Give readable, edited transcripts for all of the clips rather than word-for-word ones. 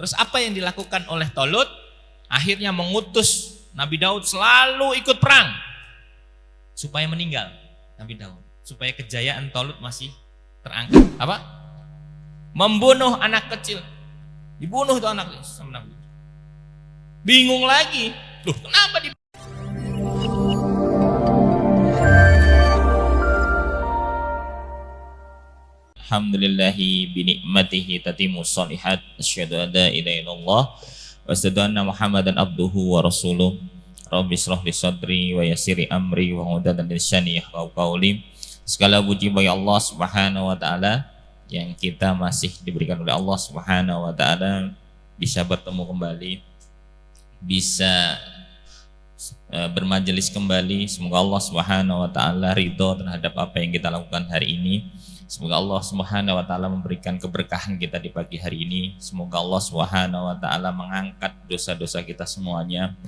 Terus apa yang dilakukan oleh Tolut? Akhirnya mengutus Nabi Daud selalu ikut perang supaya meninggal Nabi Daud, supaya kejayaan Tolut masih terangkat. Apa? Membunuh anak kecil. Dibunuh tuh anak sama Nabi. Bingung lagi. Loh, kenapa di Alhamdulillahi binikmatihi tatimu shalihat. Asyhadu an la ilaha illallah wa asyhadu anna Muhammadan abduhu wa rasuluh. Rabbi shrah li sadri wa yassir amri wa hlul lisani yafqahu qawli. Segala puji bagi Allah Subhanahu wa taala yang kita masih diberikan oleh Allah Subhanahu wa taala bisa bertemu kembali, bisa bermajelis kembali. Semoga Allah Subhanahu wa taala ridho terhadap apa yang kita lakukan hari ini. Semoga Allah Subhanahu wa taala memberikan keberkahan kita di pagi hari ini. Semoga Allah Subhanahu wa taala mengangkat dosa-dosa kita semuanya.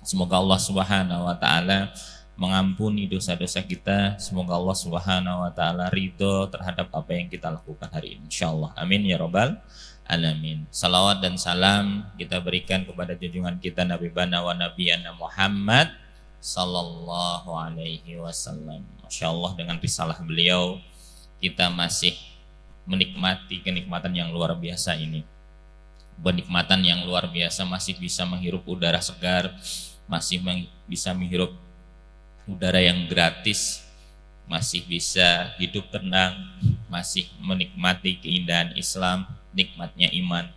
Semoga Allah Subhanahu wa taala mengampuni dosa-dosa kita. Semoga Allah Subhanahu wa taala ridho terhadap apa yang kita lakukan hari ini, insyaallah. Amin ya rabbal alamin. Salawat dan salam kita berikan kepada junjungan kita Nabi bana wa nabiyana Muhammad sallallahu alaihi wasallam. Masyaallah, dengan risalah beliau kita masih menikmati kenikmatan yang luar biasa ini. Kenikmatan yang luar biasa, masih bisa menghirup udara segar, masih bisa menghirup udara yang gratis, masih bisa hidup tenang, masih menikmati keindahan Islam, nikmatnya iman.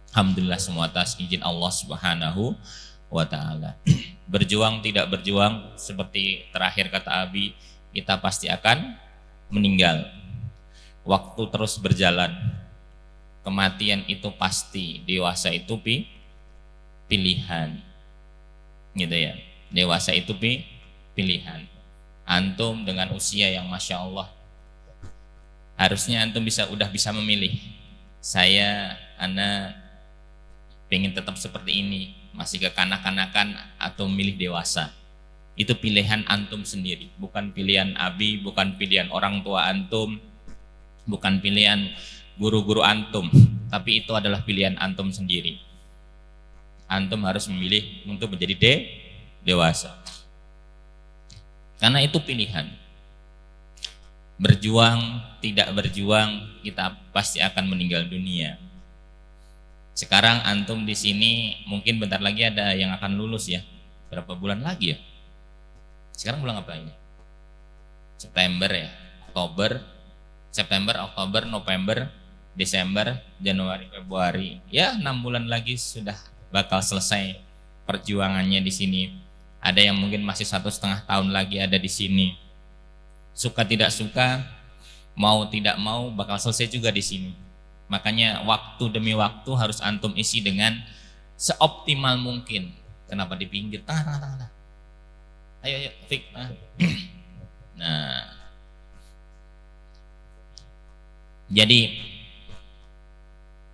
Alhamdulillah, semua atas izin Allah Subhanahu wa taala. Berjuang tidak berjuang, seperti terakhir kata Abi, kita pasti akan meninggal. Waktu terus berjalan, kematian itu pasti, dewasa itu pilihan, gitu ya. Dewasa itu pilihan. Antum dengan usia yang masya Allah, harusnya antum udah bisa memilih. Anak pengen tetap seperti ini, masih kekanak-kanakan atau milih dewasa. Itu pilihan antum sendiri, bukan pilihan Abi, bukan pilihan orang tua antum, bukan pilihan guru-guru antum, tapi itu adalah pilihan antum sendiri. Antum harus memilih untuk menjadi dewasa, karena itu pilihan. Berjuang tidak berjuang, kita pasti akan meninggal dunia. Sekarang antum di sini mungkin bentar lagi ada yang akan lulus ya. Berapa bulan lagi ya? Sekarang bulan apa ini? September ya, September, Oktober, November, Desember, Januari, Februari. Ya, 6 bulan lagi sudah bakal selesai perjuangannya di sini. Ada yang mungkin masih 1,5 tahun lagi ada di sini. Suka tidak suka, mau tidak mau bakal selesai juga di sini. Makanya waktu demi waktu harus antum isi dengan seoptimal mungkin. Kenapa di pinggir? Tengah. Ayo, Fik. Nah, jadi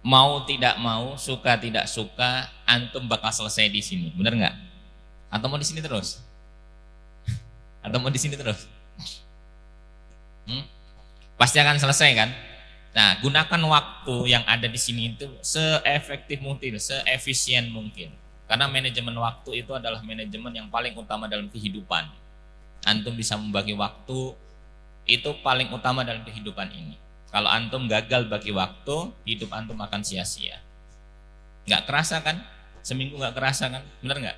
mau tidak mau, suka tidak suka, antum bakal selesai di sini, benar nggak? Atau mau di sini terus? Atau mau di sini terus? Pasti akan selesai kan? Nah, gunakan waktu yang ada di sini itu seefektif mungkin, seefisien mungkin. Karena manajemen waktu itu adalah manajemen yang paling utama dalam kehidupan. Antum bisa membagi waktu, itu paling utama dalam kehidupan ini. Kalau antum gagal bagi waktu, hidup antum akan sia-sia. Nggak kerasa kan? Seminggu nggak kerasa kan? Bener nggak?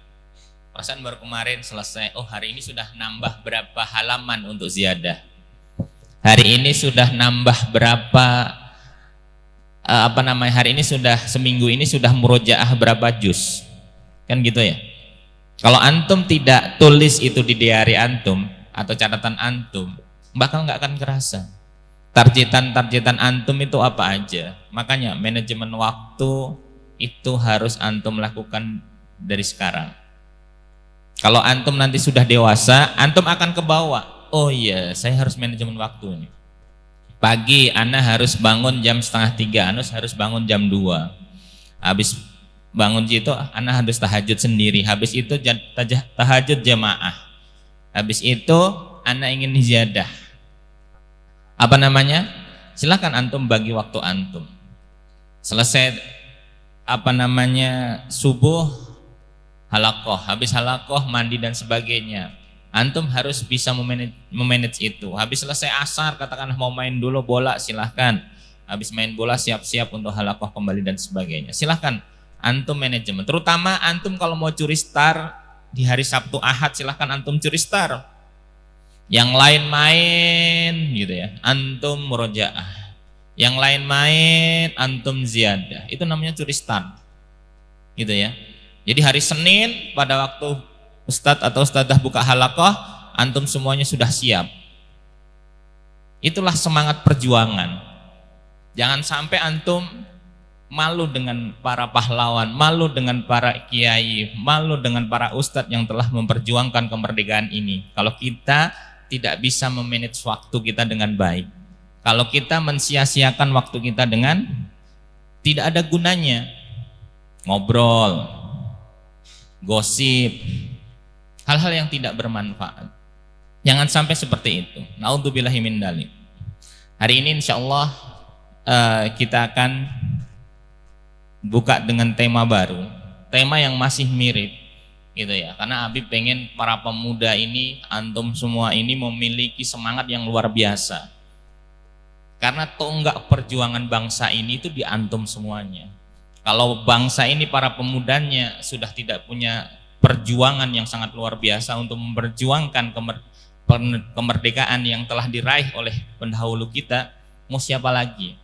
Perasaan baru kemarin selesai. Oh, hari ini sudah nambah berapa halaman untuk ziyadah. Hari ini sudah nambah berapa hari ini sudah, seminggu ini sudah murojaah berapa juz. Kan gitu ya. Kalau antum tidak tulis itu di diary antum atau catatan antum, bakal nggak akan kerasa. Targetan antum itu apa aja. Makanya manajemen waktu itu harus antum lakukan dari sekarang. Kalau antum nanti sudah dewasa, antum akan kebawa. Oh iya, saya harus manajemen waktu ini. Pagi ana harus bangun jam 2:30, ana harus bangun jam 2. Habis bangun itu ana harus tahajud sendiri. Habis itu tahajud jamaah. Habis itu ana ingin ziyadah. Silakan antum bagi waktu antum. Selesai subuh halakoh, habis halakoh mandi dan sebagainya. Antum harus bisa memanage itu. Habis selesai asar, katakanlah mau main dulu bola, silahkan. Habis main bola siap-siap untuk halakoh kembali dan sebagainya. Silahkan antum manajemen. Terutama antum kalau mau curi star di hari Sabtu Ahad, silahkan antum curi star. Yang lain main gitu ya, antum murojaah. Yang lain main, antum ziyadah. Itu namanya curi star. Gitu ya. Jadi hari Senin pada waktu Ustadz atau Ustadzah buka halakoh, antum semuanya sudah siap. Itulah semangat perjuangan. Jangan sampai antum malu dengan para pahlawan, malu dengan para kiai, malu dengan para ustadz yang telah memperjuangkan kemerdekaan ini. Kalau kita tidak bisa memanage waktu kita dengan baik, kalau kita mensia-siakan waktu kita dengan tidak ada gunanya, ngobrol, gosip, hal-hal yang tidak bermanfaat. Jangan sampai seperti itu. Naudzubillahi min dzalik. Hari ini insya Allah kita akan buka dengan tema baru, tema yang masih mirip gitu ya. Karena Habib pengen para pemuda ini, antum semua ini memiliki semangat yang luar biasa. Karena tonggak perjuangan bangsa ini itu di antum semuanya. Kalau bangsa ini para pemudanya sudah tidak punya perjuangan yang sangat luar biasa untuk memperjuangkan kemerdekaan yang telah diraih oleh pendahulu kita, mau siapa lagi?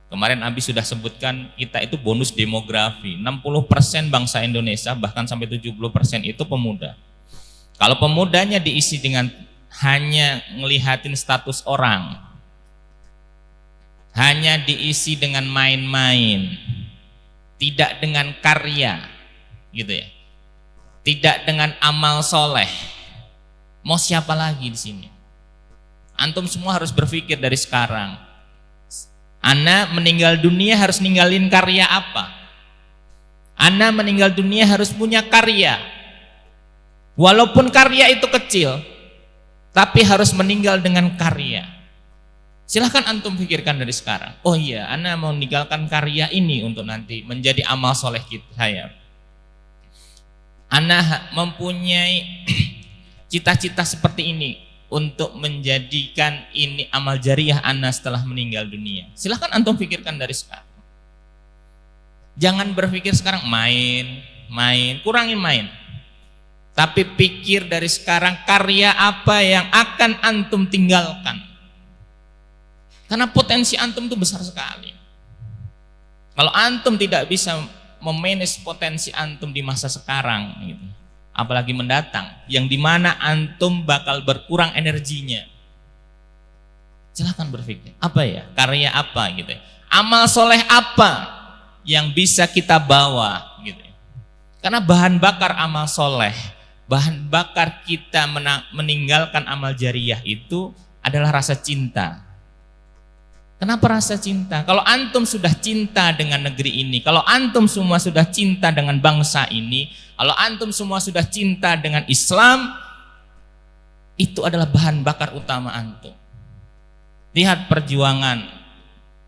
Kemarin Abi sudah sebutkan kita itu bonus demografi. 60% bangsa Indonesia bahkan sampai 70% itu pemuda. Kalau pemudanya diisi dengan hanya ngelihatin status orang, hanya diisi dengan main-main, tidak dengan karya, gitu ya, tidak dengan amal soleh, mau siapa lagi di sini? Antum semua harus berpikir dari sekarang. Ana meninggal dunia harus ninggalin karya apa? Ana meninggal dunia harus punya karya. Walaupun karya itu kecil, tapi harus meninggal dengan karya. Silahkan antum pikirkan dari sekarang. Oh iya, ana mau meninggalkan karya ini untuk nanti menjadi amal soleh saya. Ana mempunyai cita-cita seperti ini untuk menjadikan ini amal jariah ana setelah meninggal dunia. Silahkan antum pikirkan dari sekarang. Jangan berpikir sekarang main, kurangin main. Tapi pikir dari sekarang karya apa yang akan antum tinggalkan. Karena potensi antum itu besar sekali. Kalau antum tidak bisa memanage potensi antum di masa sekarang gitu, apalagi mendatang, yang dimana antum bakal berkurang energinya. Silahkan berpikir, apa ya, karya apa gitu ya, amal soleh apa yang bisa kita bawa gitu ya. Karena bahan bakar amal soleh, bahan bakar kita meninggalkan amal jariah itu adalah rasa cinta. Kenapa rasa cinta? Kalau antum sudah cinta dengan negeri ini, kalau antum semua sudah cinta dengan bangsa ini, kalau antum semua sudah cinta dengan Islam, itu adalah bahan bakar utama antum. Lihat perjuangan.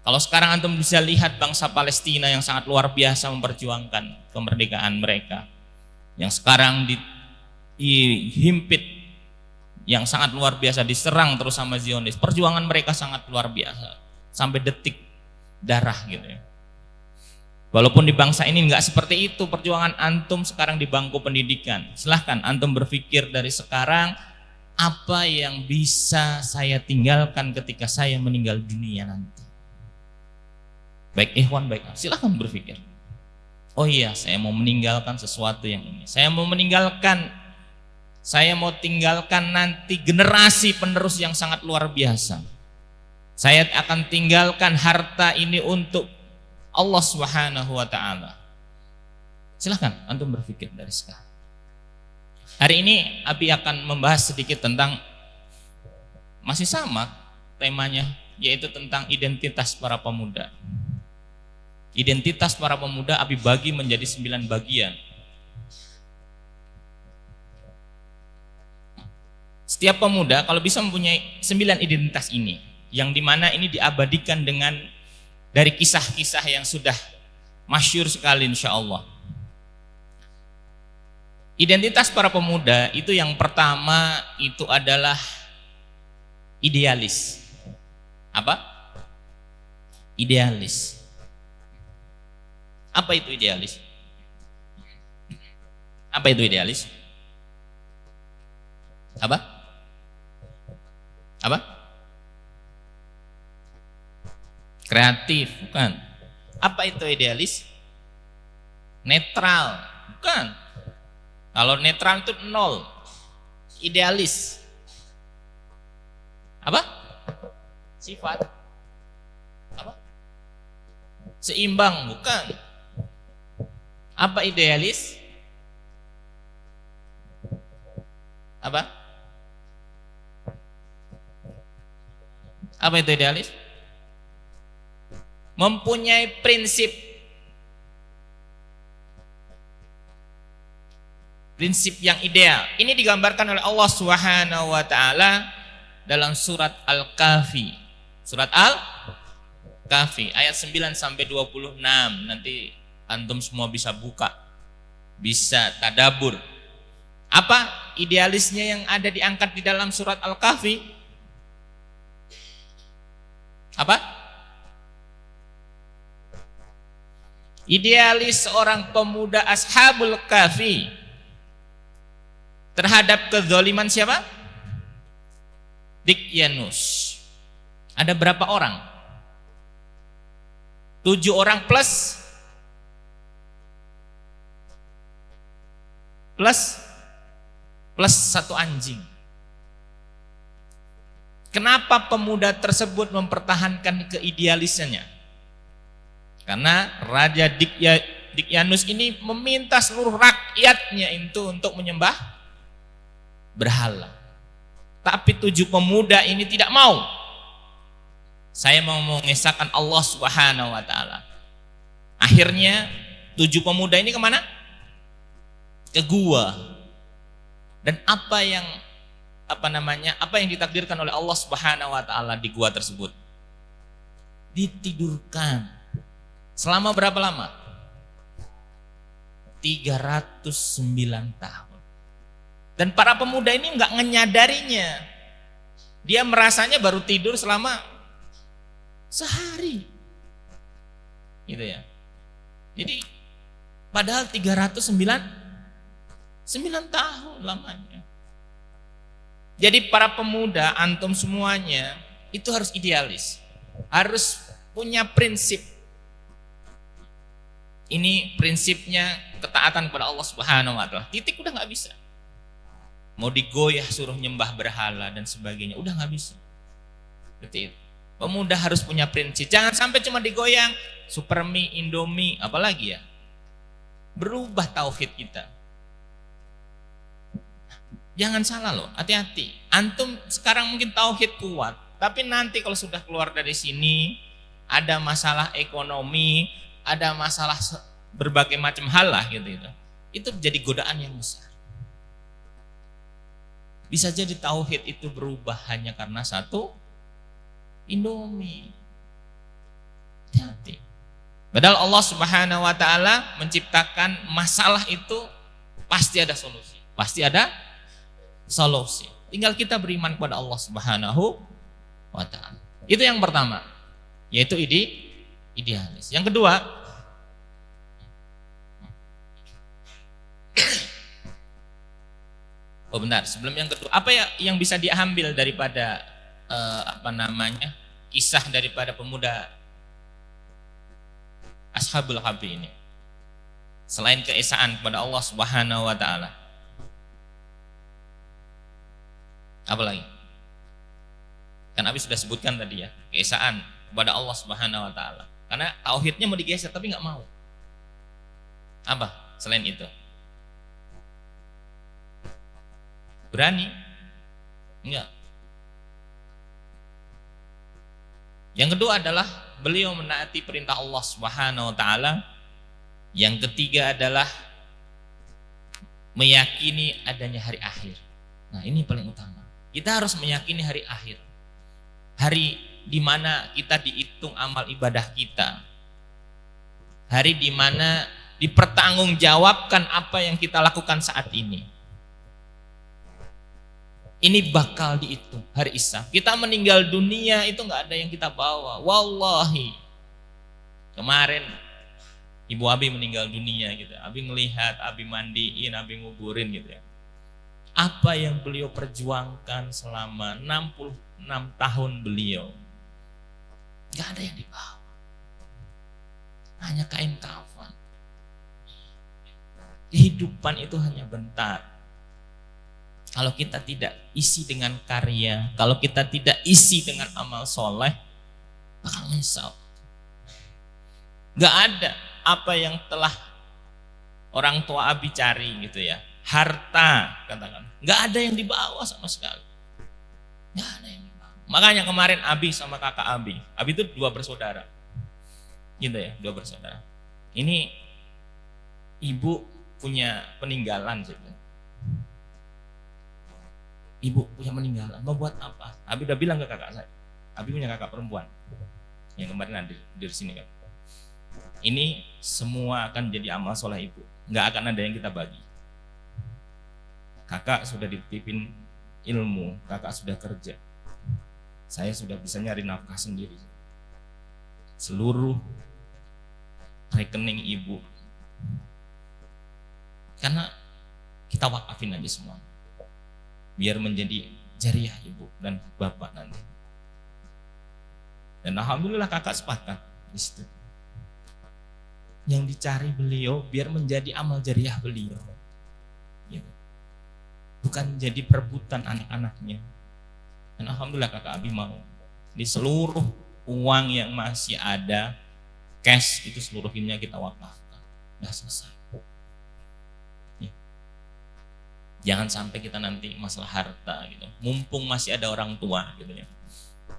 Kalau sekarang antum bisa lihat bangsa Palestina yang sangat luar biasa memperjuangkan kemerdekaan mereka, yang sekarang dihimpit, yang sangat luar biasa, diserang terus sama Zionis. Perjuangan mereka sangat luar biasa sampai detik darah gitu ya. Walaupun di bangsa ini nggak seperti itu perjuangan antum sekarang di bangku pendidikan. Silahkan antum berpikir dari sekarang, apa yang bisa saya tinggalkan ketika saya meninggal dunia nanti. Baik ikhwan, baik, silahkan berpikir. Oh iya, saya mau meninggalkan sesuatu yang ini. Saya mau tinggalkan nanti generasi penerus yang sangat luar biasa. Saya akan tinggalkan harta ini untuk Allah Subhanahu wa ta'ala. Silahkan antum berpikir dari sekarang. Hari ini Abi akan membahas sedikit tentang, masih sama temanya, yaitu tentang identitas para pemuda. Identitas para pemuda Abi bagi menjadi 9 bagian. Setiap pemuda kalau bisa mempunyai 9 identitas ini, yang dimana ini diabadikan dengan dari kisah-kisah yang sudah masyhur sekali insya Allah. Identitas para pemuda itu yang pertama itu adalah idealis. Apa? Idealis. Apa itu idealis? Apa itu idealis? Apa? Apa? Kreatif, bukan. Apa itu idealis? Netral, bukan. Kalau netral itu nol. Idealis. Apa? Sifat. Apa? Seimbang, bukan. Apa idealis? Apa? Apa itu idealis? Mempunyai prinsip. Prinsip yang ideal. Ini digambarkan oleh Allah Subhanahu wa taala dalam surat Al-Kahfi. Surat Al-Kahfi ayat 9 sampai 26. Nanti antum semua bisa buka. Bisa tadabur. Apa idealisnya yang ada diangkat di dalam surat Al-Kahfi? Apa? Idealis seorang pemuda Ashabul Kahfi terhadap kezaliman siapa? Dikyanus. Ada berapa orang? 7 orang plus satu anjing. Kenapa pemuda tersebut mempertahankan keidealisnya? Karena Raja Dikyanus ini meminta seluruh rakyatnya itu untuk menyembah berhala. Tapi 7 pemuda ini tidak mau. Saya mau mengesahkan Allah Subhanahu wa taala. Akhirnya 7 pemuda ini kemana? Ke gua. Dan apa yang ditakdirkan oleh Allah Subhanahu wa taala di gua tersebut? Ditidurkan. Selama berapa lama? 309 tahun. Dan para pemuda ini enggak menyadarinya. Dia merasanya baru tidur selama sehari. Gitu ya. Jadi padahal 309 tahun lamanya. Jadi para pemuda, antum semuanya itu harus idealis. Harus punya prinsip. Ini prinsipnya ketaatan kepada Allah Subhanahu wa taala. Titik, udah nggak bisa. Mau digoyah suruh nyembah berhala dan sebagainya, udah nggak bisa. Seperti itu. Pemuda harus punya prinsip. Jangan sampai cuma digoyang Supermie, Indomie, apalagi ya. Berubah tauhid kita. Jangan salah loh, hati-hati. Antum sekarang mungkin tauhid kuat, tapi nanti kalau sudah keluar dari sini ada masalah ekonomi, ada masalah berbagai macam hal lah gitu. Itu jadi godaan yang besar. Bisa jadi tauhid itu berubah hanya karena satu Indomie. Hati-hati. Padahal Allah Subhanahu wa taala menciptakan masalah itu pasti ada solusi. Pasti ada solusi. Tinggal kita beriman kepada Allah Subhanahu wa taala. Itu yang pertama, yaitu idealis. Yang kedua, sebelum yang kedua, apa ya yang bisa diambil daripada kisah daripada pemuda Ashabul Kahfi ini? Selain keesaan kepada Allah Subhanahu wa taala. Apa lagi? Kan Abi sudah sebutkan tadi ya, keesaan kepada Allah Subhanahu wa taala. Karena tauhidnya mau digeser tapi nggak mau. Apa selain itu? Berani? Enggak. Yang kedua adalah beliau menaati perintah Allah Subhanahu wa taala. Yang ketiga adalah meyakini adanya hari akhir. Nah, ini paling utama. Kita harus meyakini hari akhir. Hari di mana kita dihitung amal ibadah kita. Hari di mana dipertanggungjawabkan apa yang kita lakukan saat ini. Ini bakal dihitung hari hisab. Kita meninggal dunia itu nggak ada yang kita bawa. Wallahi. Kemarin Ibu Abi meninggal dunia gitu. Abi melihat, Abi mandiin, Abi nguburin gitu ya. Apa yang beliau perjuangkan selama 66 tahun beliau, nggak ada yang dibawa. Hanya kain kafan. Kehidupan itu hanya bentar. Kalau kita tidak isi dengan karya, kalau kita tidak isi dengan amal soleh, bakal menyesal. Gak ada apa yang telah orang tua Abi cari gitu ya, harta katakan, gak ada yang dibawa sama sekali. Gak ada yang dibawa. Makanya kemarin Abi sama kakak Abi itu 2 bersaudara, gitu ya, 2 bersaudara. Ini ibu punya peninggalan sih. Ibu punya meninggalan, mau buat apa? Abi udah bilang ke kakak saya, Abi punya kakak perempuan yang kemarin ada di sini kan. Ini semua akan jadi amal soleh ibu, nggak akan ada yang kita bagi. Kakak sudah dititipin ilmu, kakak sudah kerja, saya sudah bisa nyari nafkah sendiri. Seluruh rekening ibu, karena kita wakafin aja semua, biar menjadi jariah ibu dan bapak nanti. Dan alhamdulillah kakak sepakat di situ. Yang dicari beliau biar menjadi amal jariah beliau, gitu. Bukan jadi perebutan anak-anaknya. Dan alhamdulillah kakak Abi mau. Di seluruh uang yang masih ada, cash itu seluruhnya kita wakafkan. Udah selesai. Jangan sampai kita nanti masalah harta gitu. Mumpung masih ada orang tua gitu ya.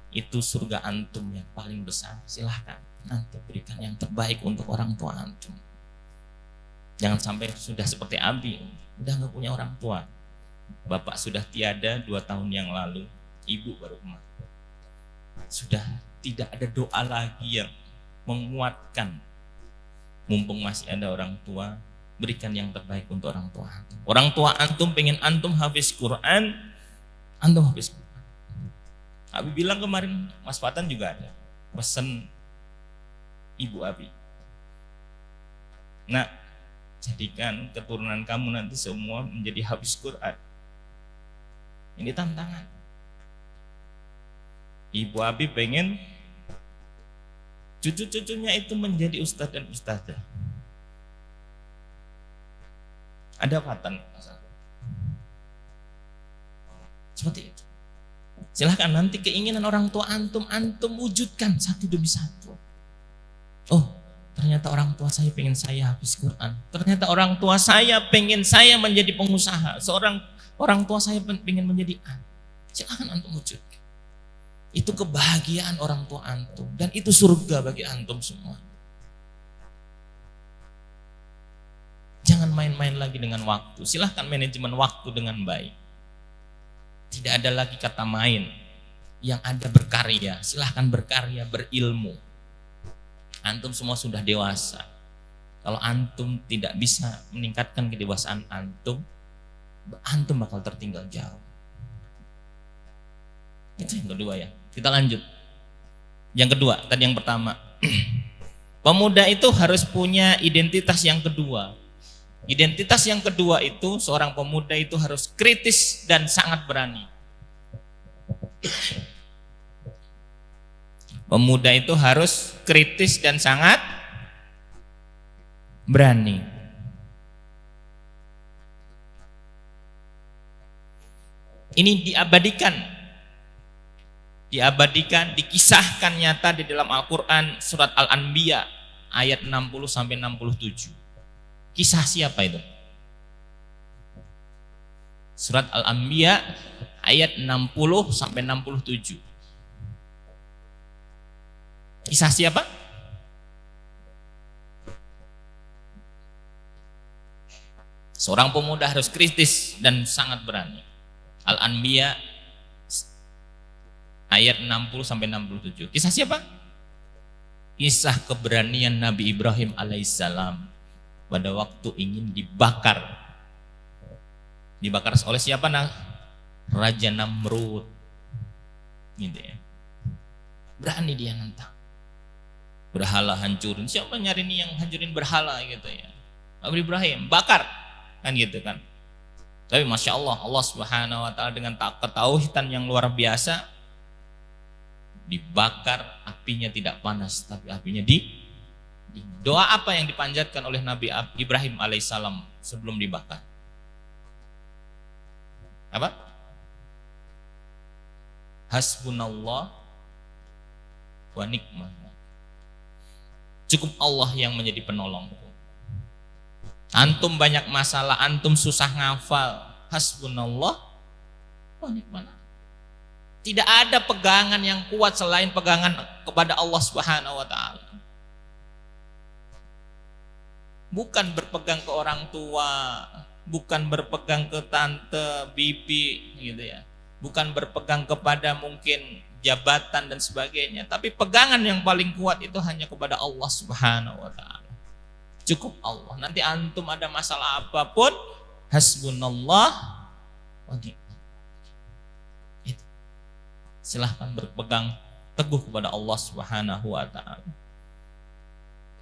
Itu surga antum yang paling besar. Silahkan nanti berikan yang terbaik untuk orang tua antum. Jangan sampai sudah seperti Abi, udah nggak punya orang tua. Bapak sudah tiada 2 tahun yang lalu, ibu baru mati. Sudah tidak ada doa lagi yang menguatkan. Mumpung masih ada orang tua, berikan yang terbaik untuk orang tua antum. Orang tua antum pengen antum hafiz Quran, antum hafiz Quran. Abi bilang kemarin, Mas Fatan juga ada pesen Ibu Abi. Nah, jadikan keturunan kamu nanti semua menjadi hafiz Quran. Ini tantangan. Ibu Abi pengen cucu-cucunya itu menjadi ustadz dan ustadzah. Ada Fatan seperti itu. Silahkan nanti keinginan orang tua antum wujudkan satu demi satu. Oh, ternyata orang tua saya pengen saya hafiz Quran. Ternyata orang tua saya pengen saya menjadi pengusaha. Orang tua saya pengen menjadi silahkan antum wujudkan. Itu kebahagiaan orang tua antum dan itu surga bagi antum semua. Jangan main-main lagi dengan waktu. Silahkan manajemen waktu dengan baik. Tidak ada lagi kata main. Yang ada berkarya. Silahkan berkarya, berilmu. Antum semua sudah dewasa. Kalau antum tidak bisa meningkatkan kedewasaan antum bakal tertinggal jauh. Itu yang kedua ya. Kita lanjut. Yang kedua, tadi yang pertama. Pemuda itu harus punya identitas yang kedua. Identitas yang kedua itu seorang pemuda itu harus kritis dan sangat berani. Pemuda itu harus kritis dan sangat berani. Ini diabadikan, dikisahkan nyata di dalam Al-Quran surat Al-Anbiya ayat 60 sampai 67. Kisah siapa itu? Surat Al-Anbiya ayat 60 sampai 67. Kisah siapa? Seorang pemuda harus kritis dan sangat berani. Al-Anbiya ayat 60 sampai 67. Kisah siapa? kisah keberanian Nabi Ibrahim alaihissalam pada waktu ingin dibakar. Dibakar oleh siapa? Raja Namrud. Gitu ya. Berani dia nantang. Berhala hancurin. Siapa nyari nih yang hancurin berhala gitu ya. Nabi Ibrahim bakar. Kan gitu kan. Tapi Masya Allah, Allah Subhanahu wa ta'ala dengan ketauhidan yang luar biasa, dibakar, apinya tidak panas, tapi apinya doa apa yang dipanjatkan oleh Nabi Ibrahim alaihissalam sebelum dibakar? Apa? Hasbunallah wa ni'mal. Cukup Allah yang menjadi penolong. Antum banyak masalah, antum susah ngafal, hasbunallah wa ni'mal. Tidak ada pegangan yang kuat selain pegangan kepada Allah Subhanahu wa taala. Bukan berpegang ke orang tua, bukan berpegang ke tante, bibi gitu ya. Bukan berpegang kepada mungkin jabatan dan sebagainya, tapi pegangan yang paling kuat itu hanya kepada Allah Subhanahu wa taala. Cukup Allah. Nanti antum ada masalah apapun, hasbunallah wa ni'mal. Itu. Silahkan berpegang teguh kepada Allah Subhanahu wa taala.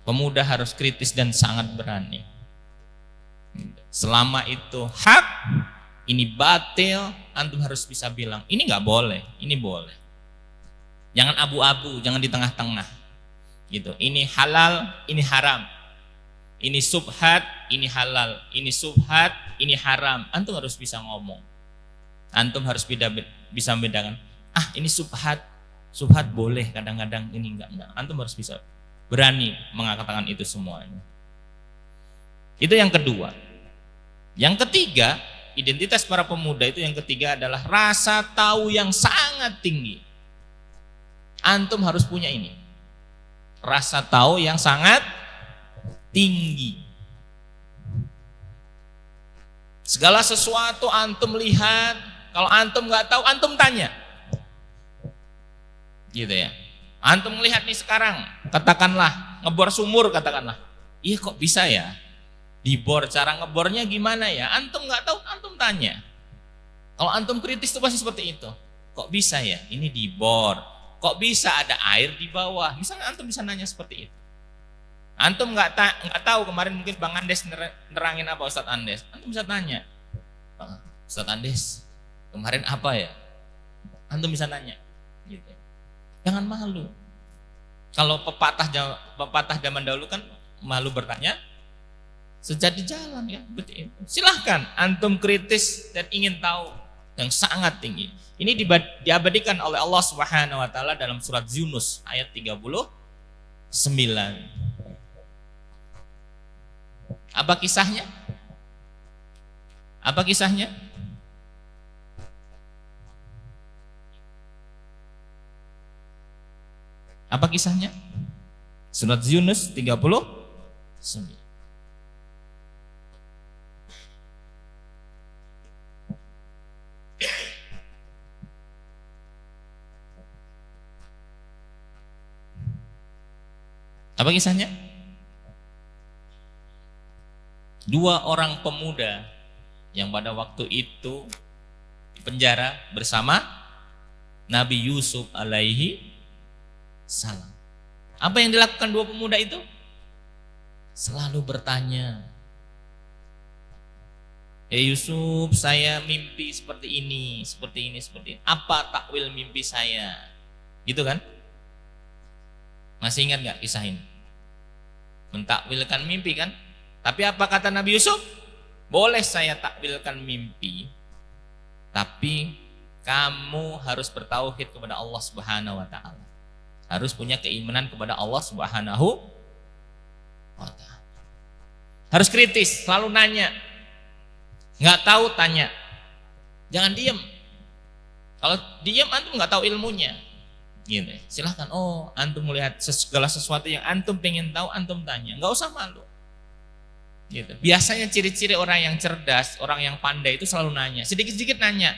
Pemuda harus kritis dan sangat berani. Selama itu hak, ini batil, antum harus bisa bilang, ini nggak boleh, ini boleh. Jangan abu-abu, jangan di tengah-tengah. Gitu. Ini halal, ini haram. Ini subhat, ini halal. Ini subhat, ini haram. Antum harus bisa ngomong. Antum harus bisa membedakan. Ini subhat, subhat boleh kadang-kadang, ini enggak. Antum harus bisa berani mengatakan itu semuanya. Itu yang kedua. Yang ketiga, identitas para pemuda itu yang ketiga adalah rasa tahu yang sangat tinggi. Antum harus punya ini. Rasa tahu yang sangat tinggi. Segala sesuatu antum lihat, kalau antum nggak tahu, antum tanya. Gitu ya. Antum melihat nih sekarang, katakanlah ngebor sumur, katakanlah. Iya kok bisa ya? Dibor, cara ngebornya gimana ya? Antum nggak tahu, antum tanya. Kalau antum kritis itu pasti seperti itu. Kok bisa ya? Ini dibor. Kok bisa ada air di bawah? Misalnya antum bisa nanya seperti itu. Antum nggak tahu kemarin mungkin Bang Andes nerangin apa Ustadz Andes. Antum bisa tanya, Ustadz Andes kemarin apa ya? Antum bisa nanya. Gitu. Jangan malu. Kalau pepatah zaman dahulu kan malu bertanya, sejati jalan ya. Betul. Silahkan antum kritis dan ingin tahu yang sangat tinggi. Ini diabadikan oleh Allah Subhanahu wa taala dalam surat Yunus ayat 39. Apa kisahnya? Apa kisahnya? Apa kisahnya? Surat Yunus 39. Apa kisahnya? Dua orang pemuda yang pada waktu itu di penjara bersama Nabi Yusuf alaihi salam. Apa yang dilakukan dua pemuda itu? Selalu bertanya, Yusuf, saya mimpi seperti ini, seperti ini, seperti ini. Apa takwil mimpi saya? Gitu kan? Masih ingat gak kisah ini? Mentakwilkan mimpi kan? Tapi apa kata Nabi Yusuf? Boleh saya takwilkan mimpi, tapi kamu harus bertauhid kepada Allah Subhanahu wa taala. Harus punya keimanan kepada Allah Subhanahu wa taala. Harus kritis, selalu nanya. Nggak tahu tanya. Jangan diam. Kalau diam antum nggak tahu ilmunya. Gitu. Silahkan, antum melihat segala sesuatu yang antum pengen tahu, antum tanya, nggak usah malu. Gitu. Biasanya ciri-ciri orang yang cerdas, orang yang pandai itu selalu nanya, sedikit-sedikit nanya,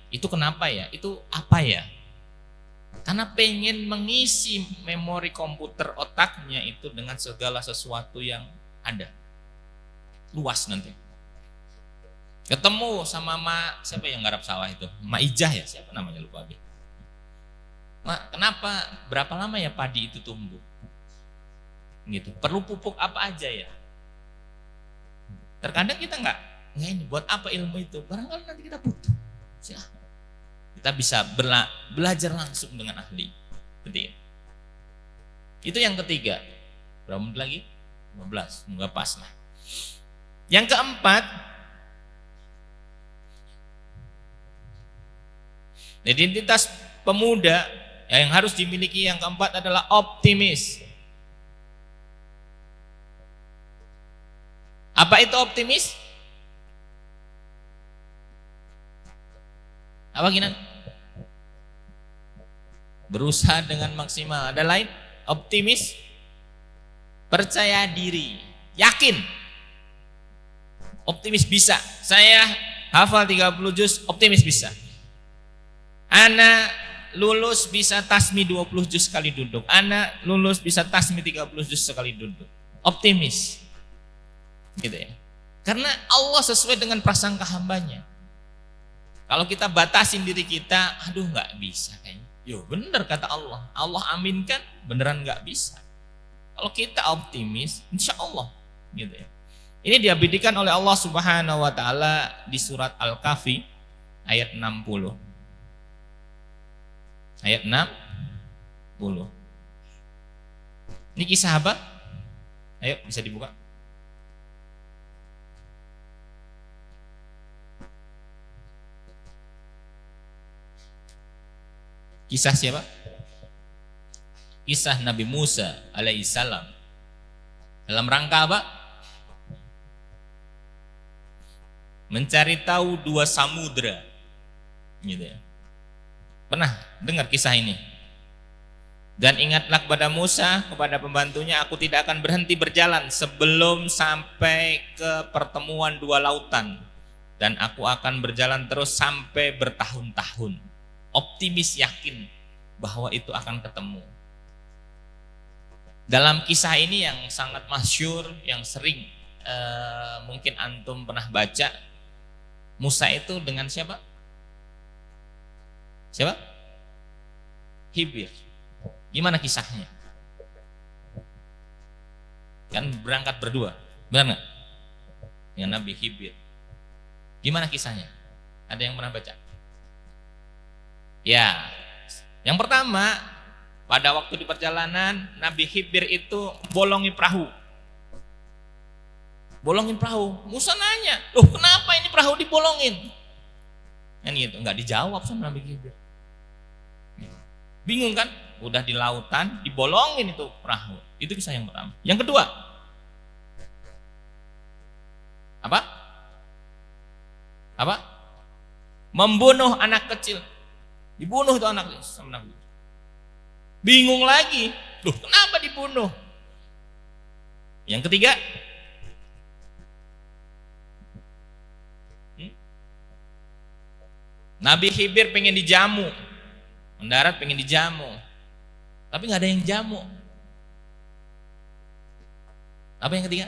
itu kenapa ya, itu apa ya, Karena pengen mengisi memori komputer otaknya itu dengan segala sesuatu yang ada. Luas nanti. Ketemu sama siapa yang garap sawah itu? Ijah ya, siapa namanya lupa Abi. Kenapa berapa lama ya padi itu tumbuh? Gitu. Perlu pupuk apa aja ya? Terkadang kita nggak ini buat apa ilmu itu? Barangkali nanti kita butuh. Silahkan. Kita bisa belajar langsung dengan ahli. Ketiga. Itu yang ketiga. Berapa menit lagi? 15. Semoga pas lah. Yang keempat, identitas pemuda yang harus dimiliki yang keempat adalah optimis. Apa itu optimis? Apa Kinan? Berusaha dengan maksimal. Ada lain? Optimis, percaya diri, yakin. Optimis bisa. Saya hafal 30 juz, optimis bisa. Anak lulus bisa tasmi 20 juz sekali duduk. Anak lulus bisa tasmi 30 juz sekali duduk. Optimis. Gitu ya. Karena Allah sesuai dengan prasangka hambanya. Kalau kita batasin diri kita, aduh nggak bisa kayaknya. Yo bener kata Allah. Allah aminkan, beneran nggak bisa. Kalau kita optimis, insya Allah. Gitu ya. Ini diabadikan oleh Allah Subhanahu wa taala di surat Al-Kahfi ayat 60. Ayat 60. Ini kisah apa? Ayo bisa dibuka. Kisah siapa? Kisah Nabi Musa alaihissalam. Dalam rangka apa? Mencari tahu dua samudra. Gitu ya. Pernah dengar kisah ini? Dan ingatlah kepada Musa, kepada pembantunya, aku tidak akan berhenti berjalan sebelum sampai ke pertemuan dua lautan. Dan aku akan berjalan terus sampai bertahun-tahun. Optimis yakin bahwa itu akan ketemu. Dalam kisah ini yang sangat masyhur, yang sering mungkin antum pernah baca, Musa itu dengan siapa? Siapa? Khidir. Gimana kisahnya? Kan berangkat berdua, benar nggak? Dengan Nabi Khidir. Gimana kisahnya? Ada yang pernah baca? Ya, yang pertama pada waktu di perjalanan Nabi Khidir itu bolongin perahu. Bolongin perahu. Musa nanya, loh kenapa ini perahu dibolongin? Kan gitu, nggak dijawab sama Nabi Khidir. Bingung kan? Udah di lautan, dibolongin itu perahu. Itu kisah yang pertama. Yang kedua, apa? Apa? Membunuh anak kecil. Dibunuh itu anak sama Nabi. Bingung lagi, loh kenapa dibunuh? Yang ketiga, Nabi Khidir pengen dijamu, mendarat pengen dijamu, tapi nggak ada yang jamu. Apa yang ketiga?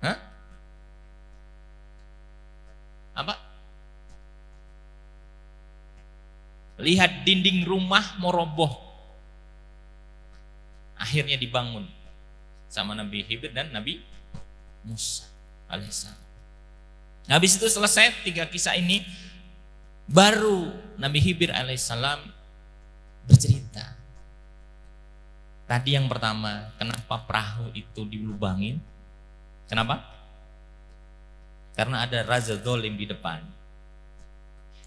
Hah? Apa? Lihat dinding rumah mau roboh. Akhirnya dibangun sama Nabi Khidir dan Nabi Musa alaihissalam. Habis itu selesai 3 kisah ini, baru Nabi Khidir alaihissalam bercerita. Tadi yang pertama, kenapa perahu itu dilubangin? Kenapa? Karena ada raja zalim di depan.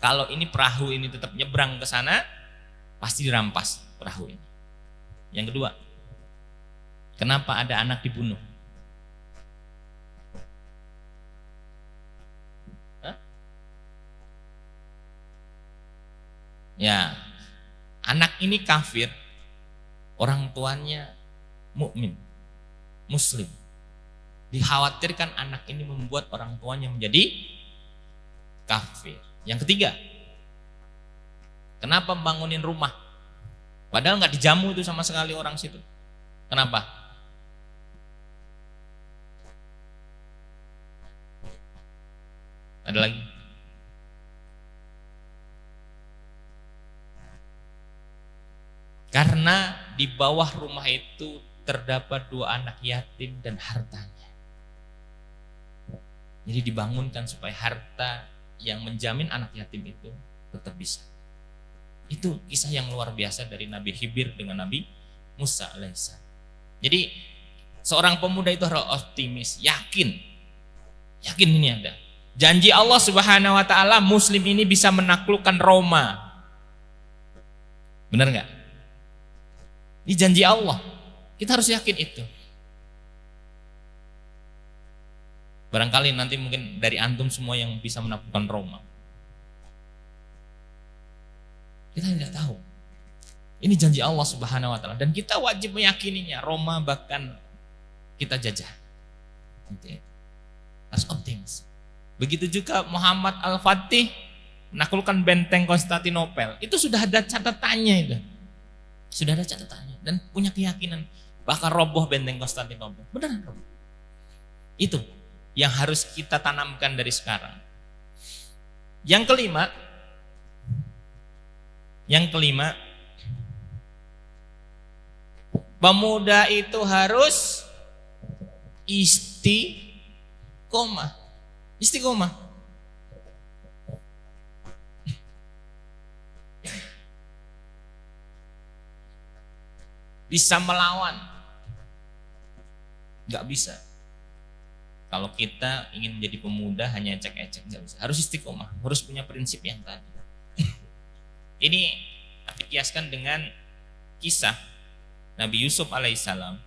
Kalau ini perahu ini tetap nyebrang ke sana, pasti dirampas perahu ini. Yang kedua, kenapa ada anak dibunuh? Ya, anak ini kafir, orang tuanya mukmin, muslim. Dikhawatirkan anak ini membuat orang tuanya menjadi kafir. Yang ketiga, Kenapa bangunin rumah? Padahal nggak dijamu itu sama sekali orang situ. Kenapa? Ada lagi? Karena di bawah rumah itu terdapat 2 anak yatim dan hartanya. Jadi dibangunkan supaya harta yang menjamin anak yatim itu tetap bisa. Itu kisah yang luar biasa dari Nabi Khidir dengan Nabi Musa alaihissalam. Jadi seorang pemuda itu harus optimis, yakin ini ada. Janji Allah Subhanahu wa taala muslim ini bisa menaklukkan Roma. Benar nggak? Ini janji Allah. Kita harus yakin itu. Barangkali nanti mungkin dari antum semua yang bisa menaklukkan Roma. Kita tidak tahu. Ini janji Allah Subhanahu wa taala dan kita wajib meyakininya. Roma bahkan kita jajah. Harus optimis. Begitu juga Muhammad Al-Fatih menaklukkan benteng Konstantinopel. Itu sudah ada catatannya itu. Sudah ada catatannya dan punya keyakinan bakal roboh benteng Konstantinopel. Benar. Itu yang harus kita tanamkan dari sekarang. Yang kelima, pemuda itu harus istiqomah. Bisa melawan. Nggak bisa. Kalau kita ingin menjadi pemuda hanya ecek-ecek, nggak bisa. Harus istiqomah, harus punya prinsip yang tadi. Ini dikiaskan dengan kisah Nabi Yusuf alaihissalam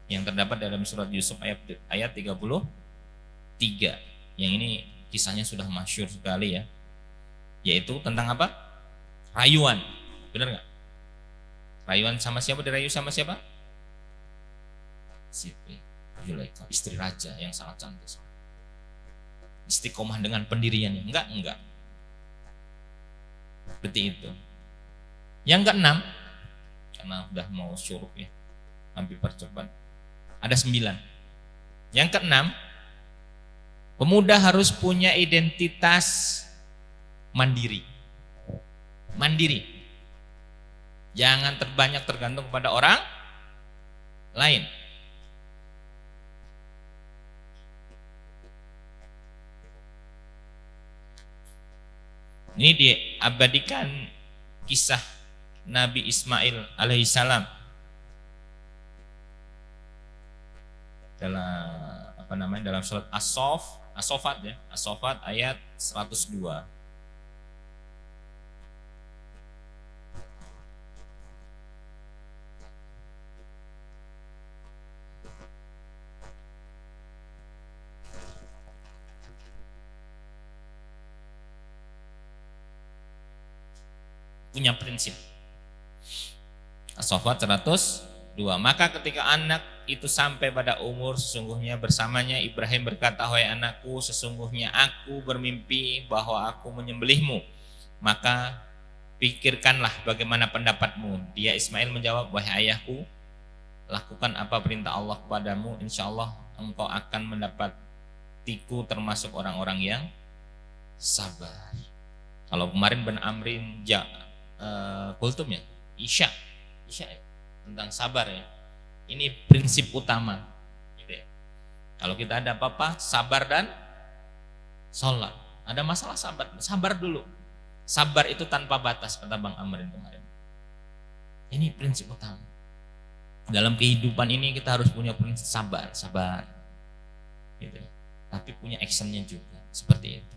yang terdapat dalam surat Yusuf ayat 33. Yang ini kisahnya sudah masyhur sekali ya. Yaitu tentang apa? Rayuan. Benar nggak? Rayuan sama siapa? Dirayu sama siapa? Siti Zulaikha, istri raja yang sangat cantik. Istiqomah dengan pendiriannya. Enggak. Seperti itu. Yang keenam, karena udah mau syuruk ya, hampir percobaan. Ada 9. Yang keenam, pemuda harus punya identitas mandiri. Jangan terbanyak tergantung kepada orang lain. Ini diabadikan kisah Nabi Ismail alaihissalam dalam surat As-Saffat ya, As-Saffat ayat 102. Punya prinsip. As-Saffat 102. Maka ketika anak itu sampai pada umur, sesungguhnya bersamanya Ibrahim berkata, "Wahai anakku, sesungguhnya aku bermimpi bahwa aku menyembelihmu. Maka pikirkanlah bagaimana pendapatmu." Dia Ismail menjawab, "Wahai ayahku, lakukan apa perintah Allah kepadamu, insya Allah engkau akan mendapatiku termasuk orang-orang yang sabar." Kalau kemarin Ben Amrin kultum ya, Isya tentang sabar ya. Ini prinsip utama gitu ya. Kalau kita ada apa-apa, sabar dan sholat. Ada masalah, sabar dulu. Sabar itu tanpa batas, kata Bang Amrin kemarin. Ini prinsip utama. Dalam kehidupan ini kita harus punya prinsip sabar gitu ya. Tapi punya actionnya juga, seperti itu.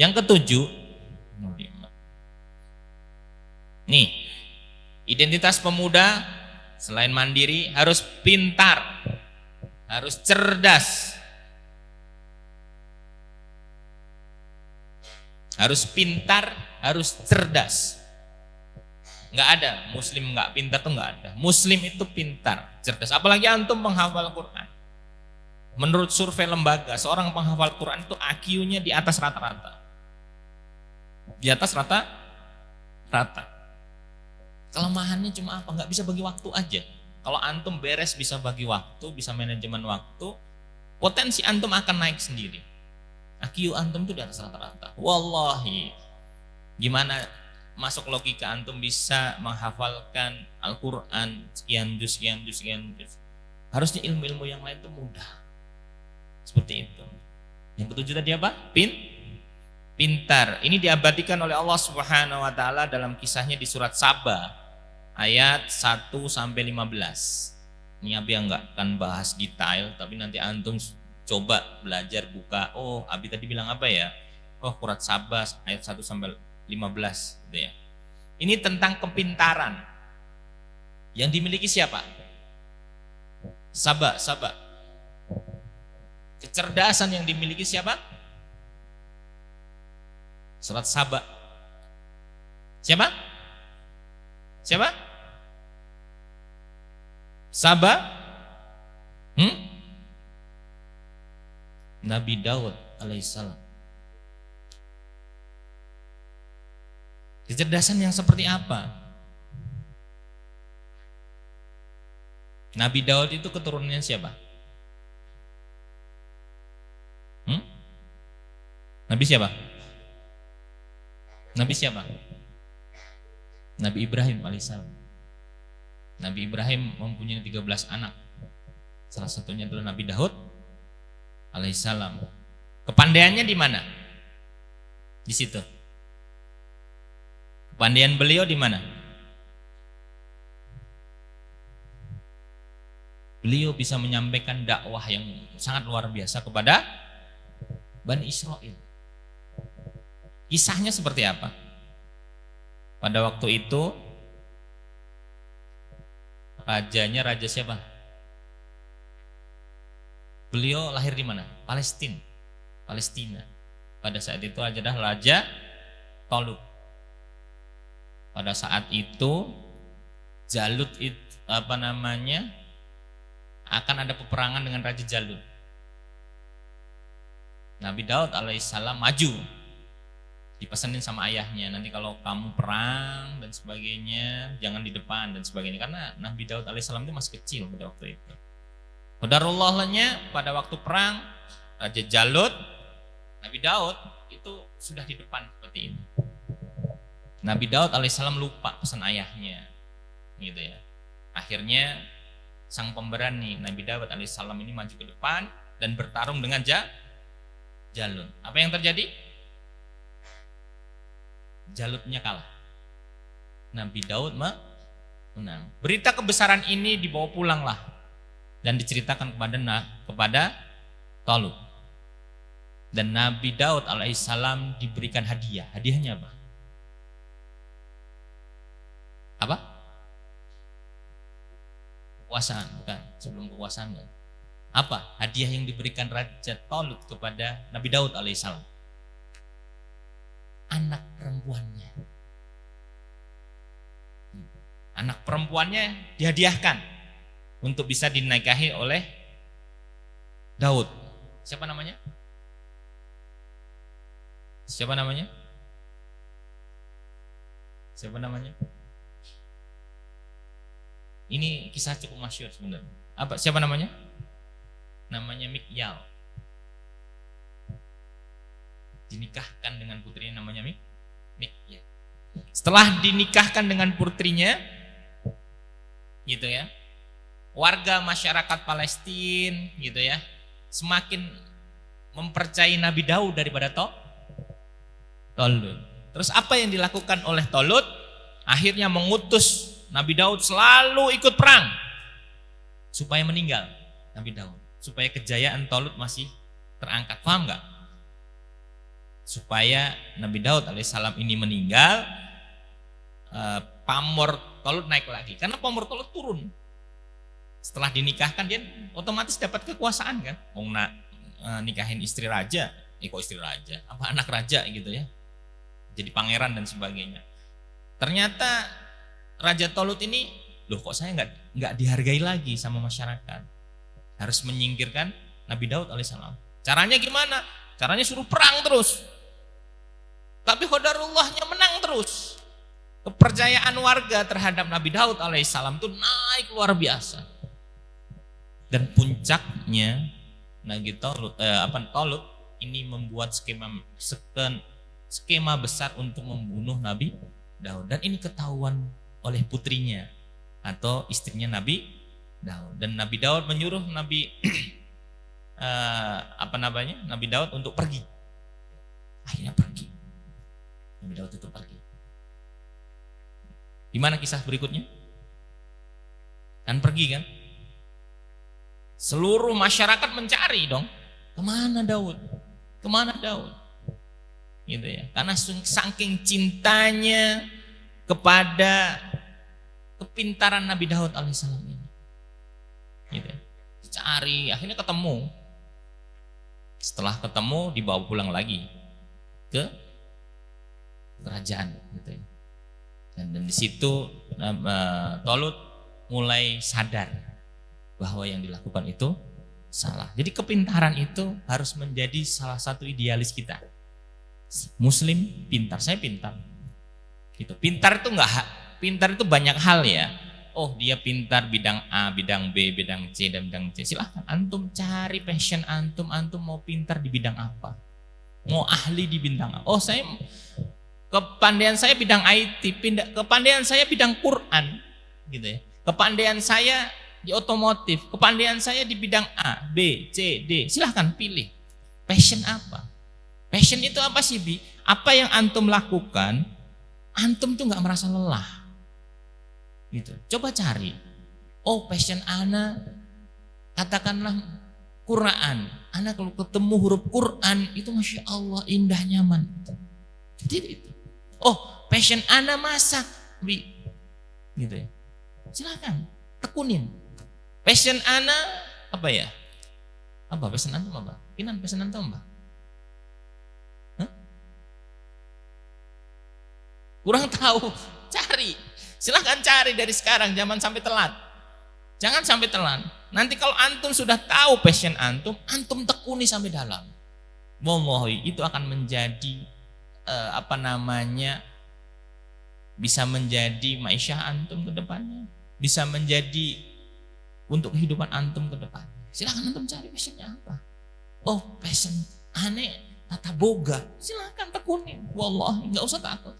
Yang ketujuh, nih, identitas pemuda selain mandiri harus pintar, harus cerdas. Harus pintar, harus cerdas. Nggak ada muslim nggak pintar tuh nggak ada. Muslim itu pintar, cerdas. Apalagi antum penghafal Quran. Menurut survei lembaga, seorang penghafal Quran itu IQ-nya di atas rata-rata. Di atas rata-rata. rata. Kelemahannya cuma apa? Nggak bisa bagi waktu aja. Kalau antum beres bisa bagi waktu, bisa manajemen waktu, potensi antum akan naik sendiri. IQ antum itu di atas rata-rata. Wallahi, gimana masuk logika antum bisa menghafalkan Al-Quran sekian juz. Harusnya ilmu-ilmu yang lain itu mudah. Seperti itu. Yang ketujuh tadi apa? Pintar. Ini diabadikan oleh Allah Subhanahu wa taala dalam kisahnya di surat Saba ayat 1 sampai 15. Ini Abi enggak akan bahas detail, tapi nanti antum coba belajar buka. Oh, Abi tadi bilang apa ya? Oh, surat Saba ayat 1 sampai 15 gitu ya. Ini tentang kepintaran yang dimiliki siapa? Saba. Kecerdasan yang dimiliki siapa? Surat Saba. Siapa? Saba? Nabi Daud alaihissalam. Kecerdasan yang seperti apa? Nabi Daud itu keturunannya siapa? Nabi siapa? Nabi Ibrahim alaihissalam. Nabi Ibrahim mempunyai 13 anak. Salah satunya adalah Nabi Daud alaihissalam. Kepandaiannya di mana? Di situ. Kepandaian beliau di mana? Beliau bisa menyampaikan dakwah yang sangat luar biasa kepada Bani Israel. Kisahnya seperti apa? Pada waktu itu rajanya raja siapa? Beliau lahir di mana? Palestina. Pada saat itu adalah Raja Talut. Pada saat itu Jalut akan ada peperangan dengan Raja Jalut. Nabi Daud alaihissalam maju, dipesanin sama ayahnya, nanti kalau kamu perang dan sebagainya jangan di depan dan sebagainya, karena Nabi Daud alaihissalam itu masih kecil pada waktu itu. Qadarullahnya pada waktu perang Raja Jalut, Nabi Daud itu sudah di depan seperti ini. Nabi Daud alaihissalam lupa pesan ayahnya, gitu ya. Akhirnya sang pemberani Nabi Daud alaihissalam ini maju ke depan dan bertarung dengan Jalut. Apa yang terjadi? Jalutnya kalah. Nabi Daud menang. Berita kebesaran ini dibawa pulanglah dan diceritakan kepada Talut. Dan Nabi Daud alaihissalam diberikan hadiah. Hadiahnya apa? Kekuasaan, bukan? Sebelum kekuasaan kan? Apa hadiah yang diberikan Raja Talut kepada Nabi Daud alaihissalam? Anak perempuannya. Anak perempuannya dihadiahkan untuk bisa dinikahi oleh Daud. Siapa namanya? Ini kisah cukup masyhur sebenarnya. Siapa namanya? Namanya Mikyal. Dinikahkan dengan putrinya namanya Mikyal. Setelah dinikahkan dengan putrinya, gitu ya, warga masyarakat Palestina, gitu ya, semakin mempercayai Nabi Daud daripada Talut. Terus apa yang dilakukan oleh Talut? Akhirnya mengutus Nabi Daud selalu ikut perang supaya meninggal Nabi Daud, supaya kejayaan Talut masih terangkat. Paham nggak? Supaya Nabi Daud alaihissalam ini meninggal, pamor Talut naik lagi, karena pamor Talut turun. Setelah dinikahkan dia otomatis dapat kekuasaan kan, nikahin istri raja, anak raja gitu ya, jadi pangeran dan sebagainya. Ternyata Raja Talut ini, loh kok saya nggak dihargai lagi sama masyarakat, harus menyingkirkan Nabi Daud alaihissalam. Caranya gimana? Caranya suruh perang terus. Tapi qadarullahnya menang terus. Kepercayaan warga terhadap Nabi Daud alaihissalam itu naik luar biasa. Dan puncaknya Nabi Talut ini membuat skema besar untuk membunuh Nabi Daud, dan ini ketahuan oleh putrinya atau istrinya Nabi Daud, dan Nabi Daud menyuruh Nabi Nabi Daud untuk pergi. Akhirnya pergi. Nabi Daud itu pergi. Gimana kisah berikutnya? Kan pergi kan? Seluruh masyarakat mencari dong. Kemana Daud? Kemana Daud? Gitu ya. Karena saking cintanya kepada kepintaran Nabi Daud alaihissalam ini. Gitu ya. Cari, akhirnya ketemu. Setelah ketemu dibawa pulang lagi ke kerajaan. Gitu ya. Dan di situ Talut mulai sadar bahwa yang dilakukan itu salah. Jadi kepintaran itu harus menjadi salah satu idealis kita. Muslim pintar, saya pintar. Gitu. Pintar itu banyak hal ya. Oh, dia pintar bidang A, bidang B, bidang C, dan bidang C. Silahkan antum cari passion antum mau pintar di bidang apa? Mau ahli di bidang apa? Oh, kepandaian saya bidang IT, kepandaian saya bidang Quran, gitu ya. Kepandaian saya di otomotif, kepandaian saya di bidang A, B, C, D. Silahkan pilih. Passion apa? Passion itu apa sih, Bi? Apa yang antum lakukan, antum tuh nggak merasa lelah. Gitu. Coba cari. Oh, passion ana katakanlah Quran. Ana kalau ketemu huruf Quran itu Masya Allah indah nyaman. Jadi itu. Oh, passion ana masak, Bi. Gitu ya. Silakan, tekunin. Passion ana apa ya? Apa passion antum apa? Kinan passion antum apa? Hah? Kurang tahu. Cari. Silahkan cari dari sekarang, jangan sampai telat. Jangan sampai telat. Nanti kalau antum sudah tahu passion antum tekuni sampai dalam. Wallahi itu akan menjadi bisa menjadi maisyah antum ke depannya, bisa menjadi untuk kehidupan antum ke depan. Silakan antum cari passionnya apa. Oh, passion aneh tata boga, silakan tekuni. Wallahi nggak usah takut.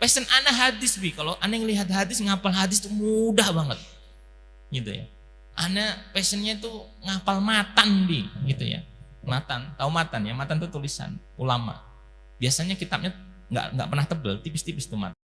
Passion ana hadis, Bi. Kalau aneh ngelihat hadis, ngapal hadis itu mudah banget, gitu ya. Ana passionnya itu ngapal matan, Bi, gitu ya. Matan, tahu matan ya? Matan itu tulisan ulama. Biasanya kitabnya nggak pernah tebel, tipis-tipis tuh matan.